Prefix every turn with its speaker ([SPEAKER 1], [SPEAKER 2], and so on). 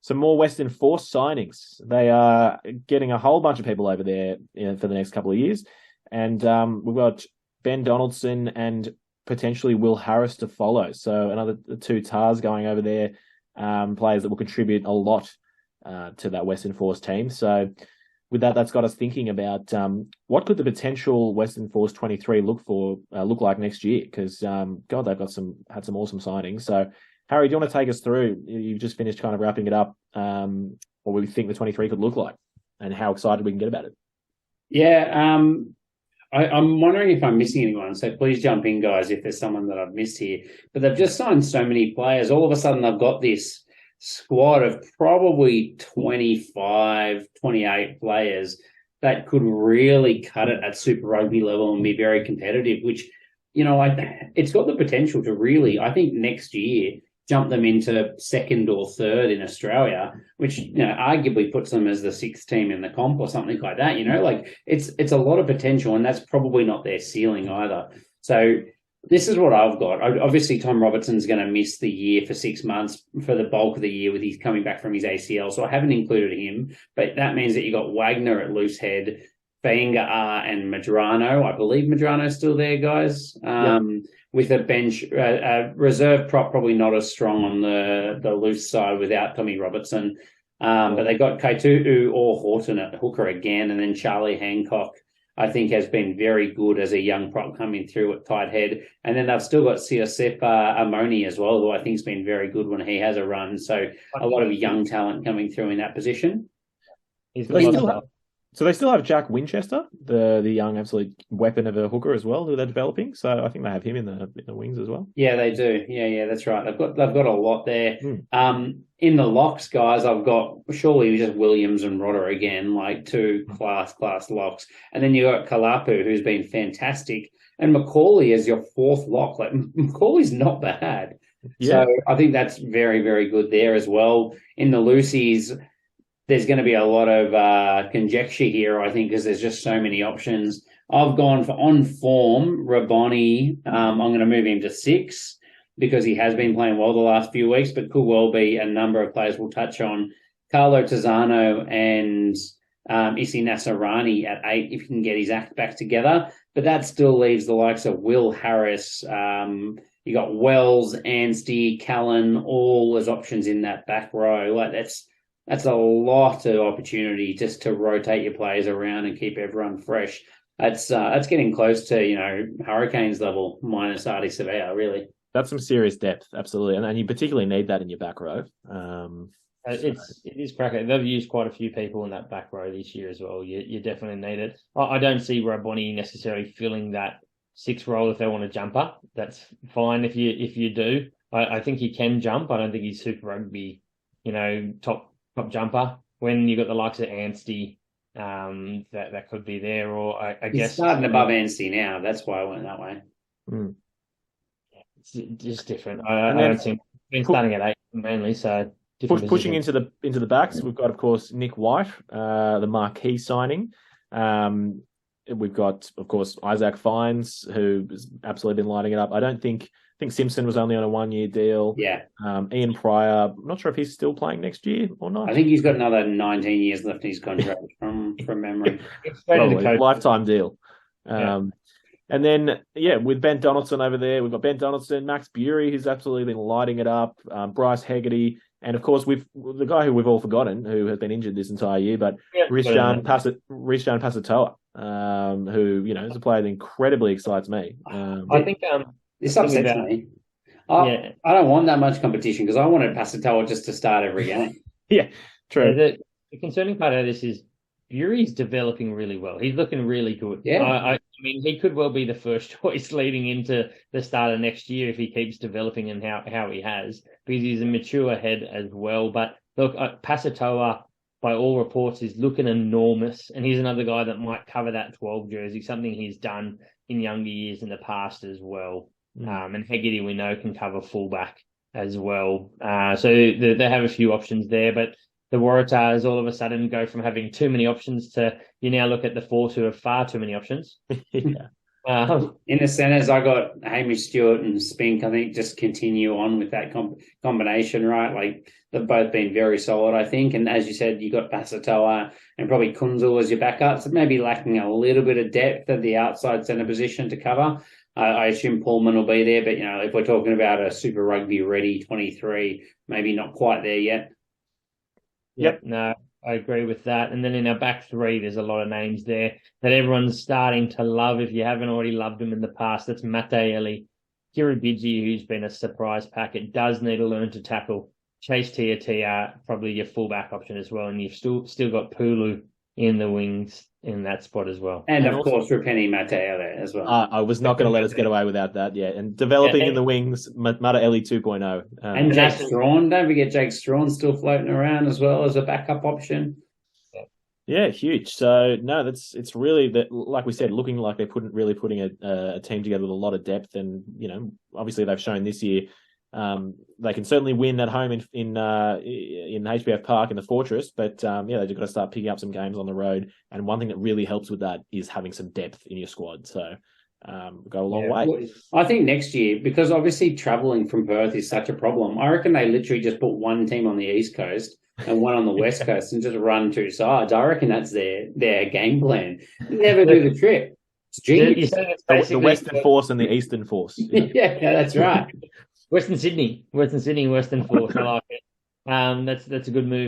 [SPEAKER 1] some more Western Force signings. They are getting a whole bunch of people over there for the next couple of years. And we've got Ben Donaldson and potentially Will Harris to follow. So another two TARs going over there, players that will contribute a lot to that Western Force team. So with that, that's got us thinking about what could the potential Western Force 23 look like next year? Because God, they've had some awesome signings. So Harry, do you want to take us through? You've just finished kind of wrapping it up. What we think the 23 could look like, and how excited we can get about it.
[SPEAKER 2] Yeah, I'm wondering if I'm missing anyone. So please jump in, guys, if there's someone that I've missed here. But they've just signed so many players. All of a sudden, they've got this squad of probably 25, 28 players that could really cut it at Super Rugby level and be very competitive, which, it's got the potential to really, I think, next year, jump them into second or third in Australia, which, arguably puts them as the sixth team in the comp or something like that. It's a lot of potential, and that's probably not their ceiling either. So this is what I've got. Obviously, Tom Robertson's going to miss the year for 6 months for the bulk of the year with his coming back from his ACL. So I haven't included him, but that means that you got Wagner at loose head, Fainga'a and Medrano. I believe Medrano's still there, guys. With a bench, reserve prop probably not as strong on the loose side without Tommy Robertson. But they got Kaitu'u or Horton at hooker again, and then Charlie Hancock, I think, has been very good as a young prop coming through at tight head. And then they've still got Siosepa Amoni as well, who I think has been very good when he has a run. So a lot of young talent coming through in that position.
[SPEAKER 1] So they still have Jack Winchester, the young absolute weapon of a hooker as well, who they're developing. So I think they have him in the wings as well.
[SPEAKER 2] Yeah, they do. Yeah, that's right. They've got a lot there. In the locks, guys, I've got surely just Williams and Rodder again, like two class locks, and then you got Kalapu, who's been fantastic, and Macaulay as your fourth lock. Like Macaulay's not bad. Yeah. So I think that's very, very good there as well. In the loosies, there's going to be a lot of conjecture here, I think, because there's just so many options. I've gone for on form, Raboni. I'm going to move him to 6 because he has been playing well the last few weeks, but could well be a number of players we'll touch on. Carlo Tizzano and Isi Nasarani at 8 if he can get his act back together. But that still leaves the likes of Will Harris. You got Wells, Anstey, Callan, all as options in that back row. Like that's a lot of opportunity just to rotate your players around and keep everyone fresh. That's getting close to, Hurricanes level minus Artie Surveyor, really.
[SPEAKER 1] That's some serious depth, absolutely. And you particularly need that in your back row.
[SPEAKER 3] It is cracker. They've used quite a few people in that back row this year as well. You definitely need it. I don't see Raboni necessarily filling that 6 role if they want a jumper. That's fine if you do. I think he can jump. I don't think he's Super Rugby, top jumper. When you got the likes of Anstey, that could be there, or I guess
[SPEAKER 2] he's starting above Anstey now. That's why I went that way.
[SPEAKER 3] It's just different. I don't see him been starting at 8 mainly, so
[SPEAKER 1] pushing into the backs. We've got, of course, Nick White, the marquee signing. We've got, of course, Isaac Fines, who has absolutely been lighting it up. I think Simpson was only on a 1-year deal.
[SPEAKER 2] Yeah.
[SPEAKER 1] Ian Pryor, I'm not sure if he's still playing next year or not.
[SPEAKER 2] I think he's got another 19 years left in his contract from memory.
[SPEAKER 1] Probably, lifetime deal. And then, with Ben Donaldson over there, we've got Ben Donaldson, Max Bury, who's absolutely been lighting it up, Bryce Hegarty, and of course, the guy who we've all forgotten, who has been injured this entire year, but Rishan Pasatoa, who, is a player that incredibly excites me.
[SPEAKER 3] I think
[SPEAKER 2] this upsets me. I don't want that much competition because I wanted Pasatoa just to start every game.
[SPEAKER 1] Yeah, true.
[SPEAKER 3] The concerning part of this is Bury's developing really well. He's looking really good.
[SPEAKER 2] Yeah.
[SPEAKER 3] I mean, he could well be the first choice leading into the start of next year if he keeps developing and how he has, because he's a mature head as well. But look, Pasatoa, by all reports, is looking enormous, and he's another guy that might cover that 12 jersey, something he's done in younger years in the past as well. And Hegarty, we know, can cover fullback as well. So they have a few options there, but the Waratahs all of a sudden go from having too many options to you now look at the Force who have far too many options.
[SPEAKER 2] In the centres, I got Hamish Stewart and Spink. I think just continue on with that combination, right? Like They've both been very solid, I think. And as you said, you got Pasatoa and probably Kunzul as your backup. So maybe lacking a little bit of depth at the outside centre position to cover. I assume Pullman will be there, but if we're talking about a Super Rugby ready 23, maybe not quite there yet.
[SPEAKER 3] Yep, no, I agree with that. And then in our back three, there's a lot of names there that everyone's starting to love. If you haven't already loved them in the past, that's Sua'ali'i, Kiribidji, who's been a surprise pack. It does need to learn to tackle. Chase Tiatia, probably your fullback option as well. And you've still got Pulu in the wings in that spot as well.
[SPEAKER 2] And of course, Rupeni Mateele as well.
[SPEAKER 1] I was not going to let us get away without that, yeah. And developing in the wings, Mataele 2.0.
[SPEAKER 2] And Jake Strawn, don't forget Jake Strawn still floating around as well as a backup option.
[SPEAKER 1] Yeah, huge. So, no, it's really, that, like we said, looking like they're putting a team together with a lot of depth. And, obviously they've shown this year they can certainly win at home in HBF Park in the Fortress, but they've got to start picking up some games on the road. And one thing that really helps with that is having some depth in your squad. So go a long way.
[SPEAKER 2] I think next year, because obviously travelling from Perth is such a problem, I reckon they literally just put one team on the East Coast and one on the West Coast and just run two sides. I reckon that's their game plan. Never do the trip. It's genius.
[SPEAKER 1] The Western Force and the Eastern Force.
[SPEAKER 2] Yeah, that's right.
[SPEAKER 3] Western Sydney, Western Force. I like it. That's a good move.